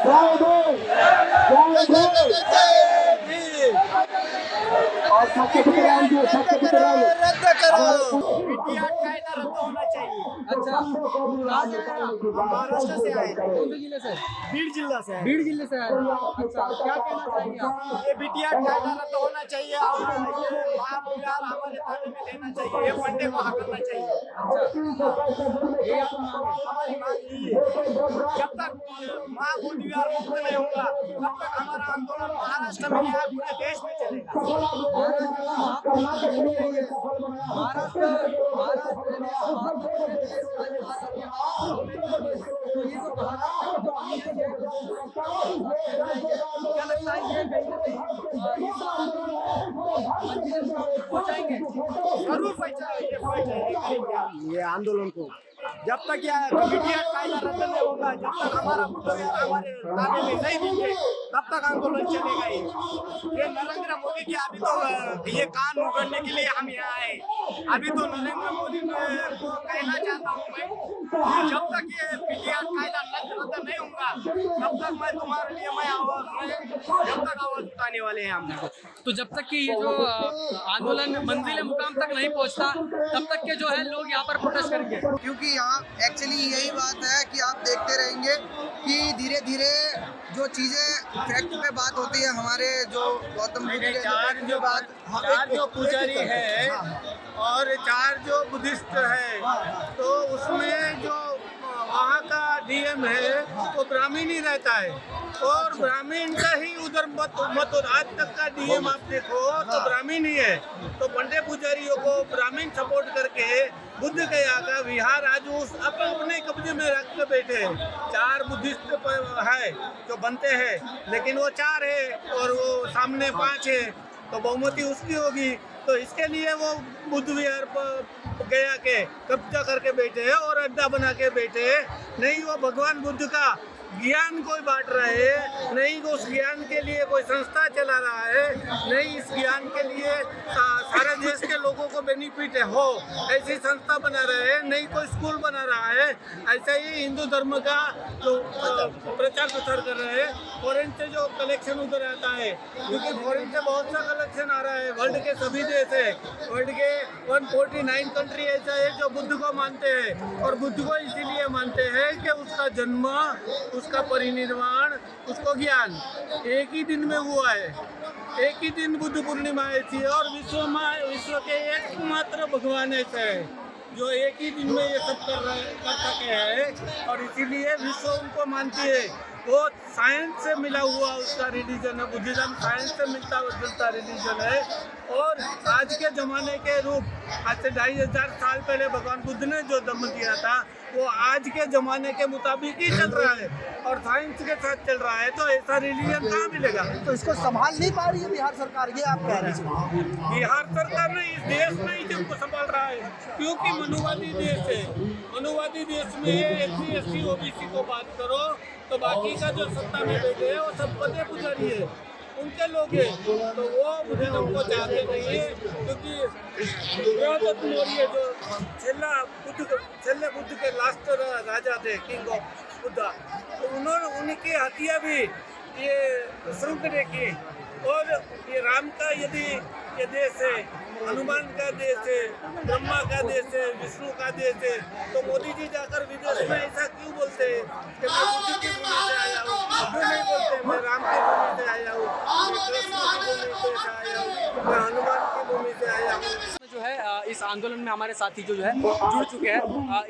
रद्द करो। कायदा रद्द होना चाहिए। अच्छा, कहाँ से आए आप? महाराष्ट्र से आए। कौन से जिले से? बीड़ जिला से आए। बीड़ जिले से आए। अच्छा, क्या कहना चाहेंगे आप? ये बीटीआर कायदा रद्द होना चाहिए और ये महाविहार हमारे थाने में देना चाहिए। ये पंडे को हटाना चाहिए। ये आपकी मांग है? हमारी मांग यही है, जब तक महाविहार मुक्त नहीं होगा तब तक हमारा आंदोलन महाराष्ट्र में या पूरे देश में चलेगा। जरूर ये आंदोलन को जब तक बीटीआर कायदा रद्द नहीं होगा, जब तक हमारा हमारे ताबे में नहीं देंगे तब तक आंदोलन चलेगा। ये नरेंद्र मोदी की अभी तो ये कान उगड़ने के लिए हम यहाँ आए। अभी तो नरेंद्र मोदी को कहना चाहता हूँ मैं कि जब तक ये बीटीआर कायदा रद्द नहीं होगा तब तक मैं तुम्हारे लिए मैं जब तक आवाज उठाने वाले हैं हम। तो जब तक कि ये जो आंदोलन मंजिल मुकाम तक नहीं पहुंचता तब तक के जो है लोग यहाँ पर प्रोटेस्ट करेंगे। क्योंकि यहाँ एक्चुअली यही बात है कि आप देखते रहेंगे कि धीरे धीरे जो चीजें फैक्ट पे बात होती है, हमारे जो गौतम बुद्ध के चार जो पुजारी है और 4 जो बुद्धिस्ट है, तो उसमें जो वहाँ का डीएम है वो ब्राह्मण ही रहता है और ब्राह्मण का ही उधर मत आज तक का डीएम आप देखो तो ब्राह्मण ही है। तो पंडे पुजारियों को ब्राह्मण सपोर्ट करके बुद्ध गया का विहार आज उस अपने कब्जे में रख के बैठे हैं। 4 बुद्धिस्ट है जो बनते हैं, लेकिन वो 4 है और वो सामने 5 है, तो बहुमति उसकी होगी। तो इसके लिए वो बुद्ध विहार पर गया के कब्जा करके बैठे हैं और अड्डा बना के बैठे हैं। नहीं वो भगवान बुद्ध का ज्ञान कोई बांट रहे हैं, नहीं उस ज्ञान के लिए कोई संस्था चला रहा है, नहीं इस ज्ञान के लिए सारे देश के लोगों को बेनिफिट हो ऐसी संस्था बना रहे हैं, नहीं कोई स्कूल बना रहा है। ऐसा ही हिंदू धर्म का जो प्रचार प्रसार कर रहे हैं। फॉरेन से जो कलेक्शन उधर आता है, क्योंकि फॉरेन से बहुत सा कलेक्शन आ रहा है। वर्ल्ड के सभी देश है, वर्ल्ड के 149 कंट्री ऐसा है जो बुद्ध को मानते हैं और बुद्ध को इसीलिए मानते हैं कि उसका जन्म, उसका परिनिर्वाण, उसको ज्ञान एक ही दिन में हुआ है। एक ही दिन बुद्ध पूर्णिमा ऐसी है और विश्व के एकमात्र भगवान ऐसे है जो एक ही दिन में ये सब कर सके हैं और इसीलिए विश्व उनको मानती है। वो साइंस से मिला हुआ उसका रिलीजन है। बुद्धिज्म साइंस से मिलता जुलता रिलीजन है और आज के ज़माने के रूप, आज से 2500 साल पहले भगवान बुद्ध ने जो दम दिया था वो आज के ज़माने के मुताबिक ही चल रहा है और साइंस के साथ चल रहा है। तो ऐसा रिलीजन कहाँ मिलेगा? तो इसको संभाल नहीं पा रही है बिहार सरकार, ये आप कह रहे हैं? बिहार सरकार ने इस देश में ही सबको संभाल रहा है, क्योंकि मनुवादी देश है। मनुवादी देश में SC ST OBC को बात करो तो बाकी का जो सत्ता में बैठे हैं वो सब पंडे पुजारी है, उनके लोग हैं। तो वो मुझे हमको चाहते नहीं है, क्योंकि द्रौपद मौर्य जो छेल्ले बुद्ध के लास्ट राजा थे, किंग ऑफ बुद्धा, तो उन्होंने उनकी हत्या भी ये शुरू की। और ये राम का यदि ये देश है, हनुमान का देश है, ब्रह्मा का देश है, विष्णु का देश है, तो मोदी जी जाकर विदेश में ऐसा क्यों बोलते हैं कि मैं बुद्ध की भूमि से आया हूँ? क्यों नहीं बोलते मैं राम की भूमि से आया हूँ, मैं कृष्ण की भूमि से आया हूँ, मैं हनुमान की भूमि से आया हूँ? जो है इस आंदोलन में हमारे साथी जो है जुड़ चुके हैं,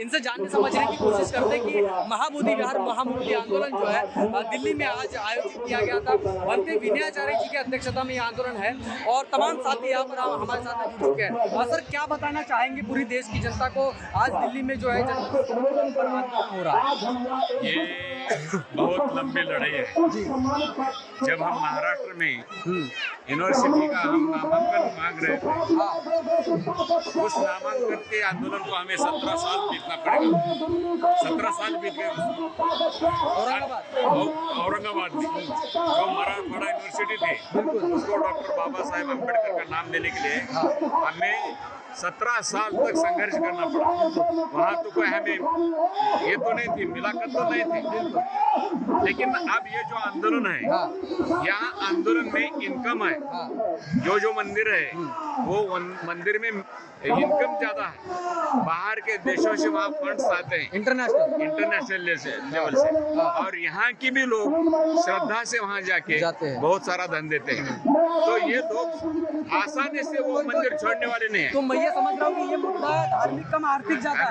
इनसे जानने समझने की कोशिश करते हैं कि महाबोधि विहार महामूर्ति आंदोलन जो है दिल्ली में आज आयोजित किया गया था। बंते विनयाचार्य जी की अध्यक्षता में ये आंदोलन है और तमाम साथी यहाँ पर हमारे साथ जुड़ चुके हैं। सर, क्या बताना चाहेंगे पूरी देश की जनता को आज दिल्ली में जो है पर आंदोलन हो रहा है? ये बहुत लंबी लड़ाई है। जब हम महाराष्ट्र में यूनिवर्सिटी का हम नामांकन मांग रहे थे, उस नामांकन के आंदोलन को हमें 17 साल बीतना पड़ेगा। 17 साल बीत गए। औरंगाबाद औरंगाबाद में जो मराठवाड़ा यूनिवर्सिटी थी उसको डॉक्टर बाबा साहेब अम्बेडकर का नाम देने के लिए हमें 17 साल तक संघर्ष करना पड़ा। वहाँ तो कोई हमें ये तो नहीं थी, मिलाकत तो नहीं थी, लेकिन अब ये जो आंदोलन है यहाँ आंदोलन में इनकम है, जो मंदिर है वो मंदिर में इनकम ज्यादा है, बाहर के देशों से वहाँ फंड्स आते हैं इंटरनेशनल लेवल से, और यहाँ की भी लोग श्रद्धा से वहाँ जाके बहुत सारा धन देते हैं। तो ये लोग आसानी से वो मंदिर छोड़ने वाले नहीं है। तो मैं ये समझ रहा हूँ कि ये मुद्दा धार्मिक कम आर्थिक ज्यादा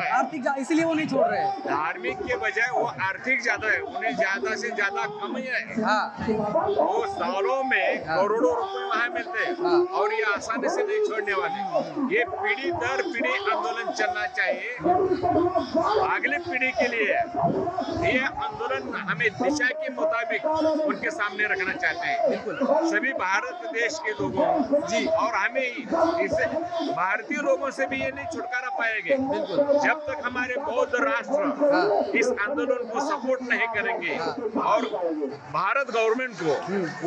है, आर्थिक इसलिए वो नहीं छोड़ रहे हैं। धार्मिक के बजाय वो आर्थिक ज्यादा है, उन्हें ज्यादा से ज्यादा कम ही है। वो सालों में करोड़ों रुपए वहाँ मिलते हैं और ये आसानी से नहीं छोड़ने वाले। ये पीढ़ी दर पीढ़ी आंदोलन चलना चाहिए, अगली पीढ़ी के लिए ये आंदोलन हमें दिशा के मुताबिक उनके सामने रखना चाहते हैं। सभी भारत देश के लोगों जी और हमें इससे भारतीय लोगों से भी ये नहीं छुटकारा पाएंगे जब तक हमारे बौद्ध राष्ट्र इस आंदोलन को सपोर्ट नहीं करेंगे और भारत गवर्नमेंट को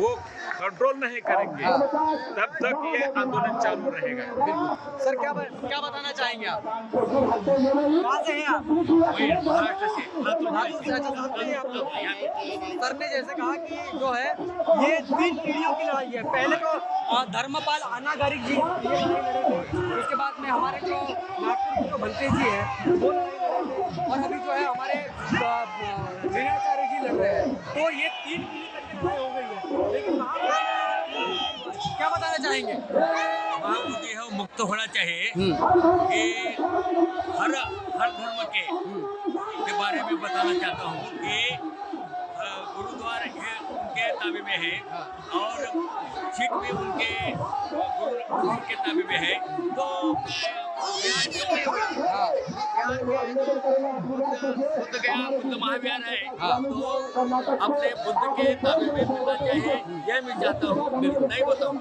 वो कंट्रोल नहीं करेंगे, तब तक ये आंदोलन चालू रहेगा। सर क्या बताना चाहेंगे आप? कहाँ से हैं आप? महाराष्ट्र से। सर ने जैसे कहा कि जो है ये 3 पीढ़ियों की लड़ाई है। पहले तो धर्मपाल अनागारिक जी ये लड़ाई लड़े थे, उसके बाद में हमारे जो नागपुर के जो भंते जी है वो लड़ाई लड़े थे, और अभी जो है हमारे वीणाचार्य जी लड़ रहे हैं। तो ये 3 पीढ़ी करके लड़ाई हो गई है, लेकिन क्या बताना चाहेंगे? महाबोधि है मुक्त होना चाहिए कि हर धर्म के बारे में बताना चाहता हूँ कि गुरुद्वारा उनके ताबे में है और सिख भी उनके गुरु के ताबे में है। तो बुद्ध गया, बुद्ध महावीर है, तो अपने बुद्ध के ताबे में मिलना चाहिए, यह मैं चाहता हूँ, नहीं बताऊँ।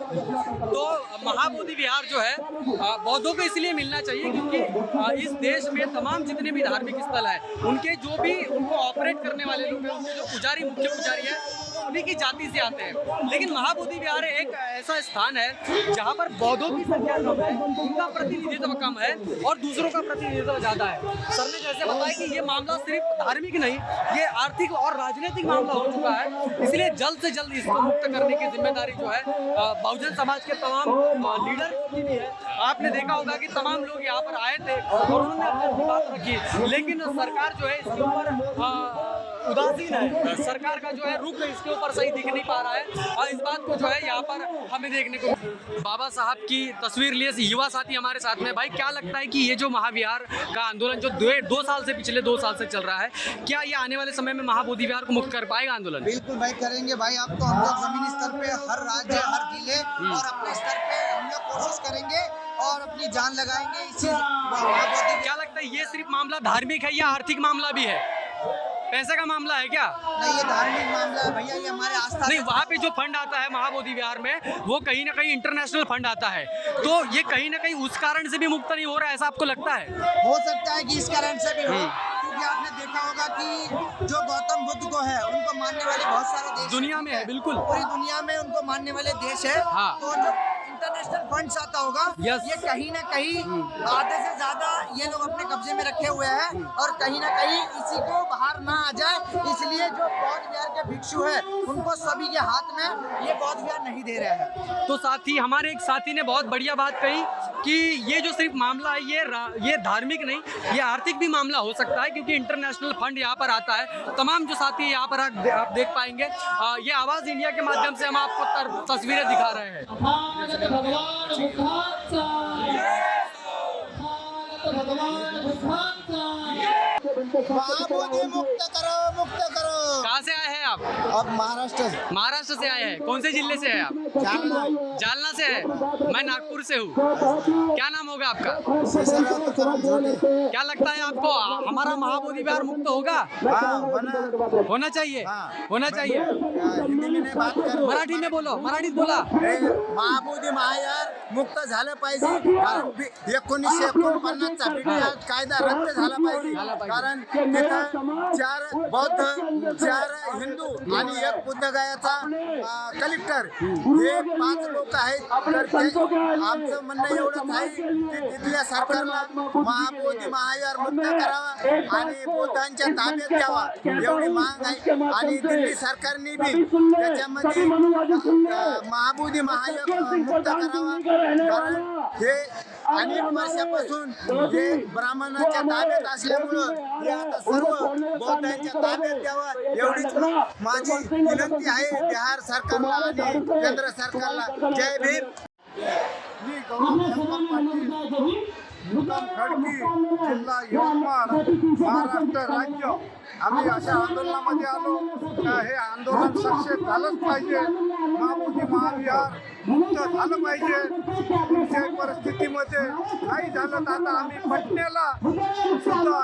तो महाबोधि विहार जो है बौद्धों को इसलिए मिलना चाहिए क्योंकि इस देश में तमाम जितने भी धार्मिक स्थल है उनके जो भी उनको ऑपरेट करने वाले लोग हैं, उनके जो पुजारी मुख्य पुजारी है उन्हीं की जाति से आते हैं। लेकिन महाबोधि विहार एक ऐसा स्थान है जहाँ पर बौद्धों की संख्या कम है, उनका प्रतिनिधित्व कम है और दूसरों का प्रतिनिधित्व ज्यादा है। सर ने जैसे बताया कि ये मामला सिर्फ धार्मिक नहीं, ये आर्थिक और राजनीतिक मामला हो चुका है, इसलिए जल्द से जल्द इसको मुक्त करने की जिम्मेदारी जो है बहुजन समाज के तमाम लीडर की भी है। आपने देखा होगा कि तमाम लोग यहाँ पर आए थे और उन्होंने अपनी बात रखी, लेकिन सरकार जो है इसके ऊपर उदासीन है। सरकार का जो है रुख इसके ऊपर सही दिख नहीं पा रहा है और इस बात को जो है यहाँ पर हमें देखने को। बाबा साहब की तस्वीर लिए युवा साथी हमारे साथ में। भाई क्या लगता है कि ये जो महाविहार का आंदोलन जो 2 साल से पिछले 2 साल से चल रहा है, क्या ये आने वाले समय में महाबोधि विहार को मुक्त कर पाएगा आंदोलन? बिल्कुल भाई करेंगे भाई। अब तो हम लोग जमीनी स्तर पे हर राज्य हर जिले और अपने स्तर पे हम लोग कोशिश करेंगे और अपनी जान लगाएंगे इसी महाबोधि। क्या लगता है ये सिर्फ मामला धार्मिक है या आर्थिक मामला भी है? पैसे का मामला है क्या? नहीं, ये धार्मिक मामला है भैया, ये हमारे आस्था नहीं। वहाँ पे जो फंड आता है महाबोधि विहार में वो कहीं ना कहीं इंटरनेशनल फंड आता है, तो ये कहीं ना कहीं उस कारण से भी मुक्त नहीं हो रहा है, ऐसा आपको लगता है? हो सकता है कि इस कारण से भी हो, क्योंकि आपने देखा होगा कि जो गौतम बुद्ध को है उनको मानने वाले बहुत सारे देश दुनिया में है, बिल्कुल पूरी दुनिया में उनको मानने वाले देश है। तो जो इंटरनेशनल फंड्स आता होगा ये कहीं ना कहीं आधे से ज्यादा ये लोग अपने कब्जे में रखे हुए हैं और कहीं ना कहीं इसी को बाहर ना आ जाए, इसलिए जो बौद्ध विहार के भिक्षु है उनको सभी के हाथ में ये बौद्ध विहार नहीं दे रहे हैं। तो साथी हमारे एक साथी ने बहुत बढ़िया बात कही कि ये जो सिर्फ मामला है ये धार्मिक नहीं, ये आर्थिक भी मामला हो सकता है, क्योंकि इंटरनेशनल फंड यहाँ पर आता है। तमाम जो साथी यहाँ पर आप देख पाएंगे, ये आवाज़ इंडिया के माध्यम से हम आपको तस्वीरें दिखा रहे हैं। महाबोधि मुक्त करो, मुक्त करो। कहाँ से आए हैं आप? अब महाराष्ट्र महाराष्ट्र से आए हैं, कौन से जिले से है आप? जालना जालना से है, मैं नागपुर से हूँ। क्या नाम होगा आपका? क्या लगता है आपको हमारा महाबोधि विहार मुक्त होगा? होना चाहिए, होना चाहिए। हिंदी में नाही बात करू मराठी में बोलो, मराठीत बोला। महाबोधी महायार मुक्त झालं पाहिजे कारण 1949चा ब्रिटिश कायदा रद्द झाला पाहिजे कारण तिथं 4 बौद्ध 4 हिंदू आणि 1 बुद्धगयाचा कलेक्टर हे 5 लोक आहेत तर आमचं म्हणणं एवढंच आहे की तिथल्या सरकारला महाबोधी महायार मुक्त करावा आणि बौद्धांच्या ताब्यात द्यावा एवढी माग आहे आणि दिल्ली सरकारने बी त्याच्यामध्ये महाबोधी महायार मुक्त करावा कारण हे अनेक वर्षापासून हे ब्राह्मणाच्या ताब्यात असल्यामुळं हे आता सर्व बौद्धांच्या ताब्यात द्यावा एवढीच माझी विनंती आहे बिहार सरकारला आणि केंद्र सरकारला. जय भीम. मी गौरव शंकर पाटील मुक्काम खडकी जिल्हा यवतमाळ महाराष्ट्र राज्य आम्ही अशा आंदोलनामध्ये आलो का हे आंदोलन सक्सेस झालंच पाहिजे महाबोधी महाविहार मुक्त झालं पाहिजे कोणत्याही परिस्थितीमध्ये नाही झालं तर आता आम्ही पटण्याला सुद्धा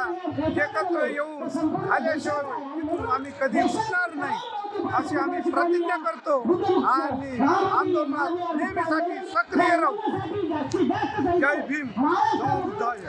एकत्र येऊन झाल्याशिवाय तिथून आम्ही कधी उठणार नाही अशी आम्ही प्रतिज्ञा करतो आणि आंदोलनात नेहमीसाठी सक्रिय राहू. जय भीम. जय बुद्धाय.